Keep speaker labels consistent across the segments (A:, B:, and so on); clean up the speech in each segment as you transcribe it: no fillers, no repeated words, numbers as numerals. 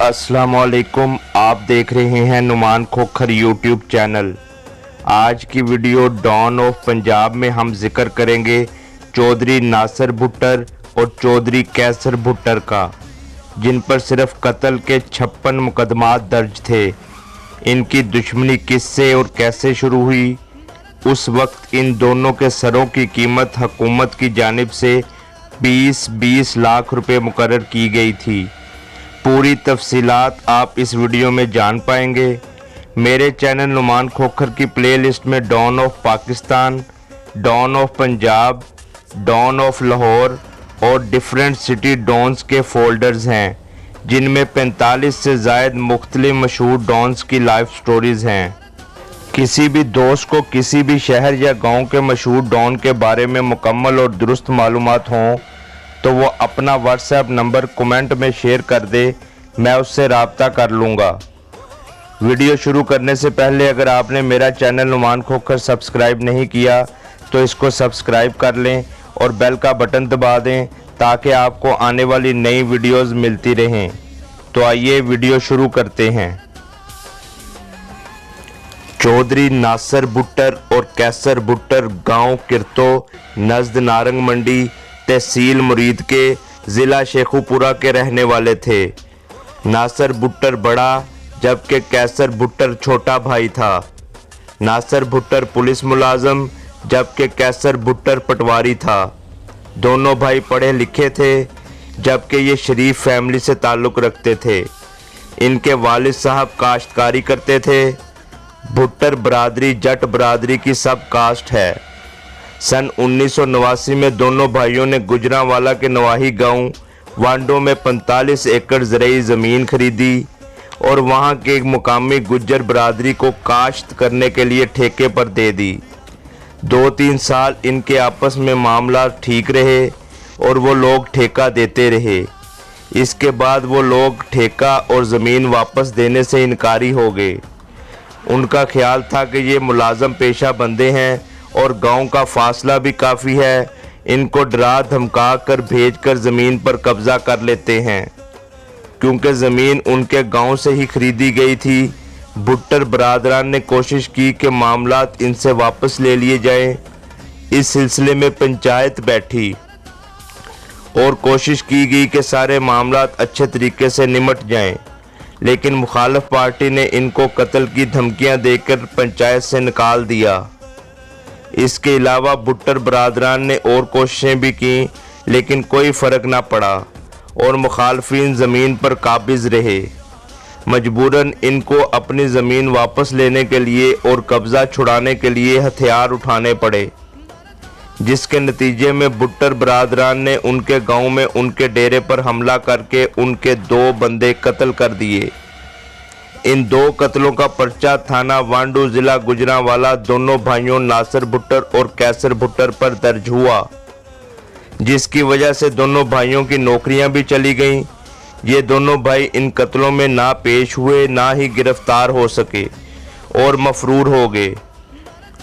A: अस्सलामुअलैकुम, आप देख रहे हैं नुमान खोखर यूट्यूब चैनल। आज की वीडियो डॉन ऑफ पंजाब में हम जिक्र करेंगे चौधरी नासिर भुट्टर और चौधरी कैसर भुट्टर का, जिन पर सिर्फ कत्ल के 56 मुकदमात दर्ज थे। इनकी दुश्मनी किससे और कैसे शुरू हुई? उस वक्त इन दोनों के सरों की कीमत हुकूमत की जानिब से 20-20 लाख रुपए मुकर्रर की गई थी। पूरी तफसीलात आप इस वीडियो में जान पाएंगे। मेरे चैनल नुमान खोखर की प्लेलिस्ट में don of Pakistan, don of Punjab, don of Lahore और डिफरेंट सिटी डॉन्स के फोल्डर्स हैं, जिनमें 45 से ज़ायद मुख्तलिफ मशहूर डॉन्स की लाइफ स्टोरीज़ हैं। किसी भी दोस्त को किसी भी शहर या गांव के मशहूर डॉन के बारे में मुकम्मल और दुरुस्त मालूमात हों तो वो अपना व्हाट्सएप नंबर कमेंट में शेयर कर दे, मैं उससे रब्ता कर लूँगा। वीडियो शुरू करने से पहले अगर आपने मेरा चैनल नुमान खोखर सब्सक्राइब नहीं किया तो इसको सब्सक्राइब कर लें और बेल का बटन दबा दें ताकि आपको आने वाली नई वीडियोस मिलती रहें। तो आइए वीडियो शुरू करते हैं। चौधरी नासिर भुट्टर और कैसर भुट्टर गांव किरतो नज़द नारंग मंडी तहसील मुरीद के ज़िला शेखुपुरा के रहने वाले थे। नासिर भुट्टर बड़ा जबकि कैसर भुट्टर छोटा भाई था। नासिर भुट्टर पुलिस मुलाजम जबकि कैसर भुट्टर पटवारी था। दोनों भाई पढ़े लिखे थे जबकि ये शरीफ फैमिली से ताल्लुक़ रखते थे। इनके वालिद साहब काश्तकारी करते थे। भुट्टर बरादरी जट बरादरी की सब कास्ट है। सन 1989 में दोनों भाइयों ने गुजरांवाला के नवाही गांव वांडो में 45 एकड़ ज़राई ज़मीन खरीदी और वहां के एक मुकामी गुज्जर बरादरी को काश्त करने के लिए ठेके पर दे दी। 2-3 साल इनके आपस में मामला ठीक रहे और वो लोग ठेका देते रहे। इसके बाद वो लोग ठेका और ज़मीन वापस देने से इनकारी हो गए। उनका ख्याल था कि ये मुलाजम पेशा बंदे हैं और गांव का फासला भी काफ़ी है, इनको डरा धमका कर भेज कर ज़मीन पर कब्ज़ा कर लेते हैं। क्योंकि ज़मीन उनके गांव से ही खरीदी गई थी, भुट्टर बरादरान ने कोशिश की कि मामलात इनसे वापस ले लिए जाएं। इस सिलसिले में पंचायत बैठी और कोशिश की गई कि सारे मामलात अच्छे तरीके से निमट जाएं, लेकिन मुखालिफ पार्टी ने इनको कत्ल की धमकियां देकर पंचायत से निकाल दिया। इसके अलावा भुट्टर बरादरान ने और कोशिशें भी की, लेकिन कोई फ़र्क ना पड़ा और मुखालफिन ज़मीन पर काबिज़ रहे। मजबूरन इनको अपनी ज़मीन वापस लेने के लिए और कब्ज़ा छुड़ाने के लिए हथियार उठाने पड़े, जिसके नतीजे में भुट्टर बरादरान ने उनके गांव में उनके डेरे पर हमला करके उनके 2 बंदे कत्ल कर दिए। इन 2 कत्लों का पर्चा थाना वांडू ज़िला गुजरांवाला दोनों भाइयों नासिर भुट्टर और कैसर भुट्टर पर दर्ज हुआ, जिसकी वजह से दोनों भाइयों की नौकरियां भी चली गईं। ये दोनों भाई इन कत्लों में ना पेश हुए, ना ही गिरफ्तार हो सके और मफरूर हो गए।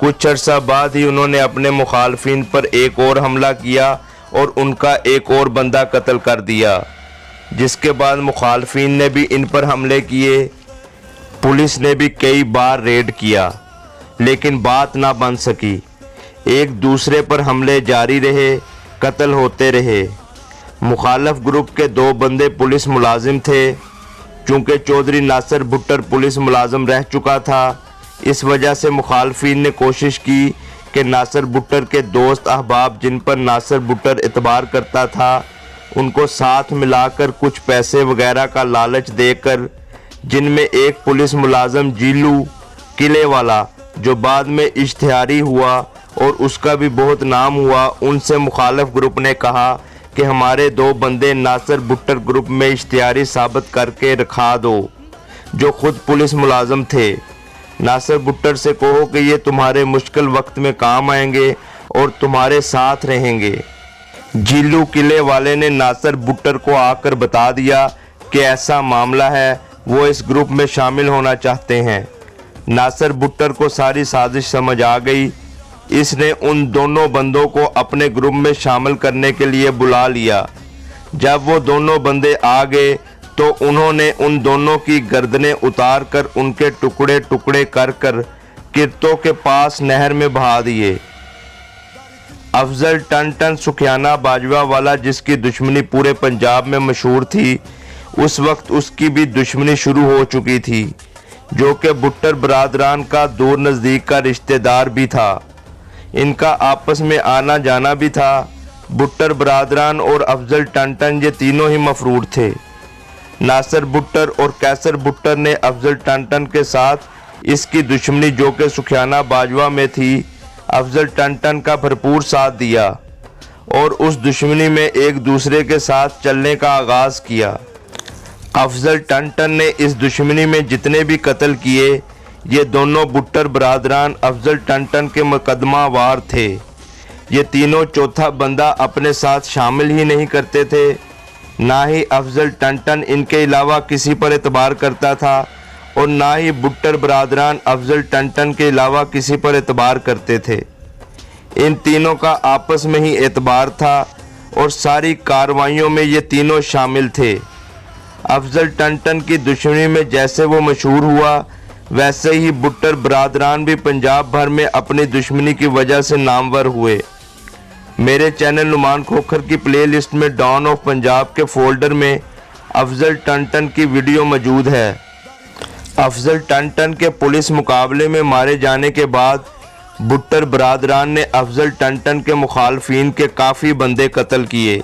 A: कुछ अर्सा बाद ही उन्होंने अपने मुखालफिन पर एक और हमला किया और उनका एक और बंदा कत्ल कर दिया, जिसके बाद मुखालफिन ने भी इन पर हमले किए। पुलिस ने भी कई बार रेड किया, लेकिन बात ना बन सकी। एक दूसरे पर हमले जारी रहे, कत्ल होते रहे। मुखालिफ ग्रुप के 2 बंदे पुलिस मुलाजिम थे। चूँकि चौधरी नासिर भुट्टर पुलिस मुलाजिम रह चुका था, इस वजह से मुखालफिन ने कोशिश की कि नासिर भुट्टर के दोस्त अहबाब जिन पर नासिर भुट्टर एतबार करता था, उनको साथ मिलाकर कुछ पैसे वगैरह का लालच देकर, जिनमें एक पुलिस मुलाजम जीलू किले वाला जो बाद में इश्तिहारी हुआ और उसका भी बहुत नाम हुआ, उनसे मुखालिफ ग्रुप ने कहा कि हमारे 2 बंदे नासिर भुट्टर ग्रुप में इश्तिहारी साबित करके रखा दो, जो खुद पुलिस मुलाजम थे। नासिर भुट्टर से कहो कि ये तुम्हारे मुश्किल वक्त में काम आएंगे और तुम्हारे साथ रहेंगे। जीलू किले वाले ने नासिर भुट्टर को आकर बता दिया कि ऐसा मामला है, वो इस ग्रुप में शामिल होना चाहते हैं। नासिर भुट्टर को सारी साजिश समझ आ गई। इसने उन दोनों बंदों को अपने ग्रुप में शामिल करने के लिए बुला लिया। जब वो दोनों बंदे आ गए तो उन्होंने उन दोनों की गर्दनें उतार कर उनके टुकड़े टुकड़े कर कर किरतों के पास नहर में बहा दिए। अफजल टन सुखियाना बाजवा वाला, जिसकी दुश्मनी पूरे पंजाब में मशहूर थी, उस वक्त उसकी भी दुश्मनी शुरू हो चुकी थी, जो कि भुट्टर बरादरान का दूर नज़दीक का रिश्तेदार भी था। इनका आपस में आना जाना भी था। भुट्टर बरादरान और अफजल टन ये तीनों ही मफरूर थे। नासिर भुट्टर और कैसर भुट्टर ने अफजल टन के साथ इसकी दुश्मनी, जो कि सुखियाना बाजवा में थी, अफजल टन का भरपूर साथ दिया और उस दुश्मनी में एक दूसरे के साथ चलने का आगाज़ किया। अफजल टन ने इस दुश्मनी में जितने भी कत्ल किए, ये दोनों भुट्टर बरादरान अफजल टन के मुकदमा वार थे। ये तीनों चौथा बंदा अपने साथ शामिल ही नहीं करते थे, ना ही अफजल टन इनके अलावा किसी पर एतबार करता था और ना ही भुट्टर बरादरान अफजल टन के अलावा किसी पर एतबार करते थे। इन तीनों का आपस में ही एतबार था और सारी कार्रवाइयों में ये तीनों शामिल थे। अफजल टन की दुश्मनी में जैसे वो मशहूर हुआ, वैसे ही भुट्टर बरादरान भी पंजाब भर में अपनी दुश्मनी की वजह से नामवर हुए। मेरे चैनल नुमान खोखर की प्लेलिस्ट में डॉन ऑफ पंजाब के फोल्डर में अफजल टन की वीडियो मौजूद है। अफजल टन के पुलिस मुकाबले में मारे जाने के बाद भुट्टर बरादरान ने अफजल टन के मुखालफिन के काफ़ी बंदे कत्ल किए,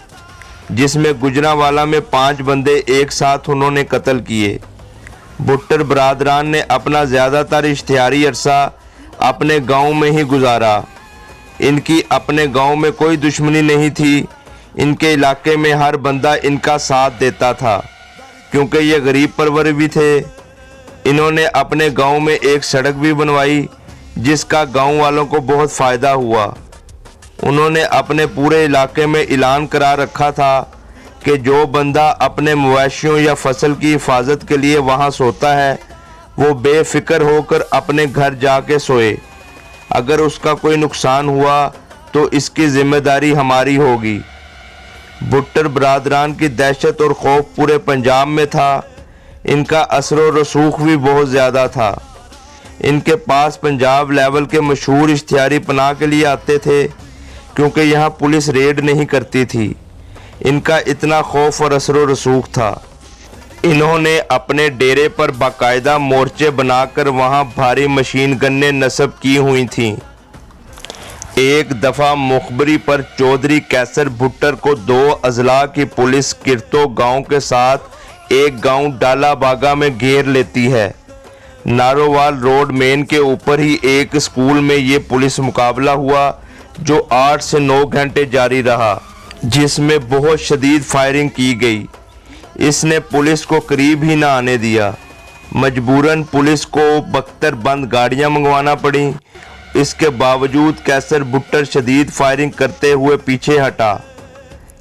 A: जिसमें गुजरांवाला में 5 बंदे एक साथ उन्होंने कत्ल किए। भुट्टर बरादरान ने अपना ज़्यादातर इश्तिहारी अरसा अपने गांव में ही गुजारा। इनकी अपने गांव में कोई दुश्मनी नहीं थी। इनके इलाके में हर बंदा इनका साथ देता था, क्योंकि ये गरीब परवर भी थे। इन्होंने अपने गांव में एक सड़क भी बनवाई, जिसका गांव वालों को बहुत फ़ायदा हुआ। उन्होंने अपने पूरे इलाके में ऐलान करा रखा था कि जो बंदा अपने मवेशियों या फसल की हिफाजत के लिए वहां सोता है, वो बेफिक्र होकर अपने घर जाके सोए। अगर उसका कोई नुकसान हुआ तो इसकी जिम्मेदारी हमारी होगी। भुट्टर बरादरान की दहशत और खौफ पूरे पंजाब में था। इनका असर व रसूख भी बहुत ज़्यादा था। इनके पास पंजाब लेवल के मशहूर इश्तिहारी पनाह के लिए आते थे, क्योंकि यहाँ पुलिस रेड नहीं करती थी। इनका इतना खौफ और असर व रसूख था। इन्होंने अपने डेरे पर बाकायदा मोर्चे बनाकर वहाँ भारी मशीन गन्नें नस्ब की हुई थीं। एक दफ़ा मुखबरी पर चौधरी कैसर भुट्टर को 2 अजला की पुलिस किरतो गांव के साथ एक गांव डाला बागा में घेर लेती है। नारोवाल रोड मेन के ऊपर ही एक स्कूल में ये पुलिस मुकाबला हुआ, जो 8 से 9 घंटे जारी रहा, जिसमें बहुत शदीद फायरिंग की गई। इसने पुलिस को करीब ही ना आने दिया। मजबूरन पुलिस को बख्तर बंद गाड़ियां मंगवाना पड़ी। इसके बावजूद कैसर भुट्टर शदीद फायरिंग करते हुए पीछे हटा।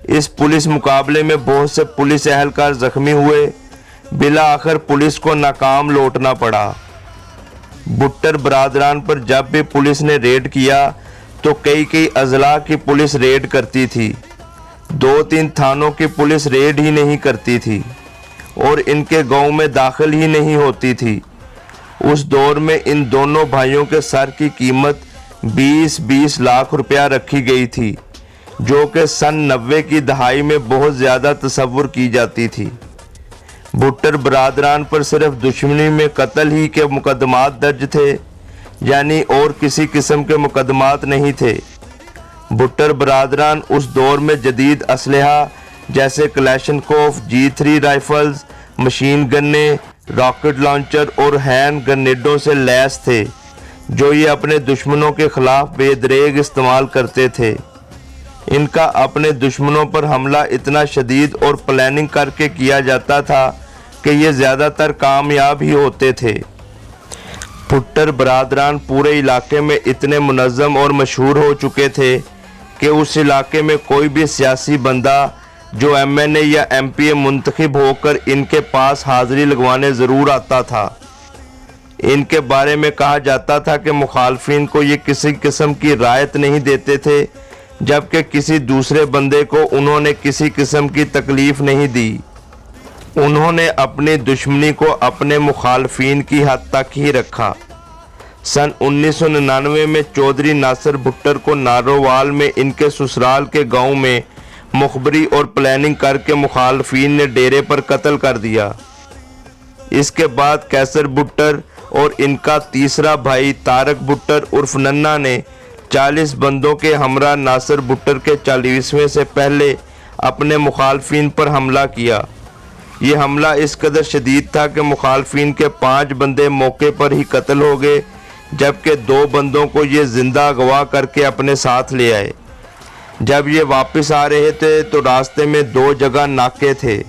A: इस पुलिस मुकाबले में बहुत से पुलिस एहलकार जख्मी हुए। बिला आखिर पुलिस को नाकाम लौटना पड़ा। भुट्टर बरादरान पर जब भी पुलिस ने रेड किया तो कई अजला की पुलिस रेड करती थी। 2-3 थानों की पुलिस रेड ही नहीं करती थी और इनके गांव में दाखिल ही नहीं होती थी। उस दौर में इन दोनों भाइयों के सर की कीमत 20-20 लाख रुपया रखी गई थी, जो कि सन 90 की दहाई में बहुत ज़्यादा तस्वुर की जाती थी। भुट्टर बरादरान पर सिर्फ दुश्मनी में कत्ल ही के मुकदमात दर्ज थे, यानी और किसी किस्म के मुकदमात नहीं थे। भुट्टर बरादरान उस दौर में जदीद असलहा जैसे कलेशनकोफ, G3 राइफल्स, मशीन गन्ने, रॉकेट लॉन्चर और हैंड ग्रेनेडों से लैस थे, जो ये अपने दुश्मनों के खिलाफ बेदरेग इस्तेमाल करते थे। इनका अपने दुश्मनों पर हमला इतना शदीद और प्लानिंग करके किया जाता था कि ये ज़्यादातर कामयाब ही होते थे। भुट्टर बरादरान पूरे इलाके में इतने मुनज़्ज़म और मशहूर हो चुके थे कि उस इलाके में कोई भी सियासी बंदा जो MNA या MPA मुंतखब होकर इनके पास हाज़िरी लगवाने ज़रूर आता था। इनके बारे में कहा जाता था कि मुखालफिन को ये किसी किस्म की रायत नहीं देते थे, जबकि किसी दूसरे बंदे को उन्होंने किसी किस्म की तकलीफ़ नहीं दी। उन्होंने अपनी दुश्मनी को अपने मुखालफिन की हद तक ही रखा। सन 1999 में चौधरी नासिर भुट्टर को नारोवाल में इनके ससुराल के गांव में मुखबरी और प्लानिंग करके मुखालफिन ने डेरे पर कत्ल कर दिया। इसके बाद कैसर भुट्टर और इनका तीसरा भाई तारक भुट्टर उर्फ नन्ना ने 40 बंदों के हमरा नासिर भुट्टर के 40वें से पहले अपने मुखालफिन पर हमला किया। ये हमला इस कदर शदीद था कि मुखालफिन के 5 बंदे मौके पर ही कत्ल हो गए, जबकि 2 बंदों को ये जिंदा अगवा करके अपने साथ ले आए। जब ये वापस आ रहे थे तो रास्ते में 2 जगह नाके थे।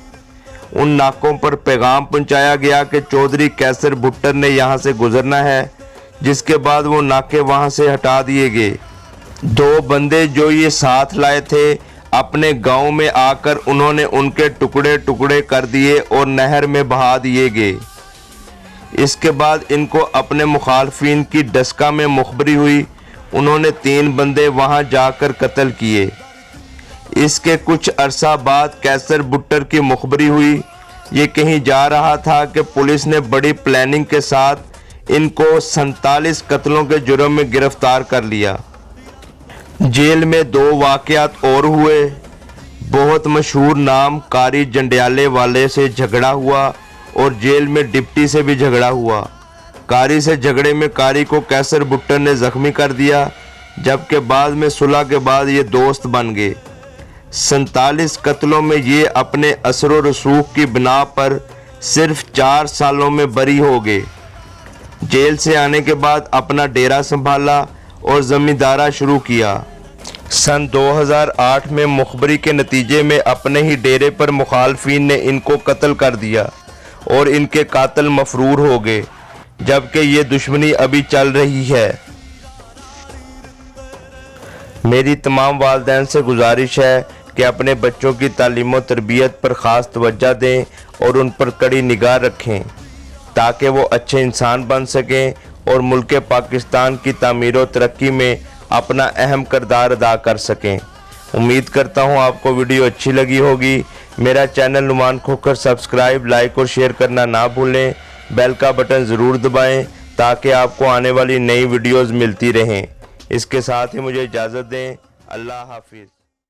A: उन नाकों पर पैगाम पहुंचाया गया कि चौधरी कैसर भुट्टर ने यहाँ से गुजरना है, जिसके बाद वो नाके वहाँ से हटा दिए गए। 2 बंदे जो ये साथ लाए थे अपने गांव में आकर उन्होंने उनके टुकड़े टुकड़े कर दिए और नहर में बहा दिए गए। इसके बाद इनको अपने मुखालफिन की डस्का में मुखबरी हुई। उन्होंने 3 बंदे वहां जाकर कत्ल किए। इसके कुछ अरसा बाद कैसर भुट्टर की मुखबरी हुई। ये कहीं जा रहा था कि पुलिस ने बड़ी प्लानिंग के साथ इनको 47 कत्लों के जुर्म में गिरफ्तार कर लिया। जेल में 2 वाक़यात और हुए। बहुत मशहूर नाम कारी जंडियाले वाले से झगड़ा हुआ और जेल में डिप्टी से भी झगड़ा हुआ। कारी से झगड़े में कारी को कैसर भुट्टर ने जख्मी कर दिया, जबकि बाद में सुलह के बाद ये दोस्त बन गए। 47 कत्लों में ये अपने असर व रसूख की बिना पर सिर्फ 4 सालों में बरी हो गए। जेल से आने के बाद अपना डेरा संभाला और जमींदारा शुरू किया। सन 2008 में मुखबरी के नतीजे में अपने ही डेरे पर मुखालफिन ने इनको कत्ल कर दिया और इनके कातिल मफरूर हो गए, जबकि ये दुश्मनी अभी चल रही है। मेरी तमाम वालिदैन से गुजारिश है कि अपने बच्चों की तालीम व तरबियत पर ख़ास तवज्जो दें और उन पर कड़ी निगाह रखें, ताकि वो अच्छे इंसान बन सकें और मुल्क पाकिस्तान की तामीर व तरक्की में अपना अहम किरदार अदा कर सकें। उम्मीद करता हूँ आपको वीडियो अच्छी लगी होगी। मेरा channel Numan Khokhar subscribe, like और शेयर करना ना भूलें। बेल का बटन ज़रूर दबाएं ताकि आपको आने वाली नई वीडियोज़ मिलती रहें। इसके साथ ही मुझे इजाज़त दें। अल्लाह हाफिज़।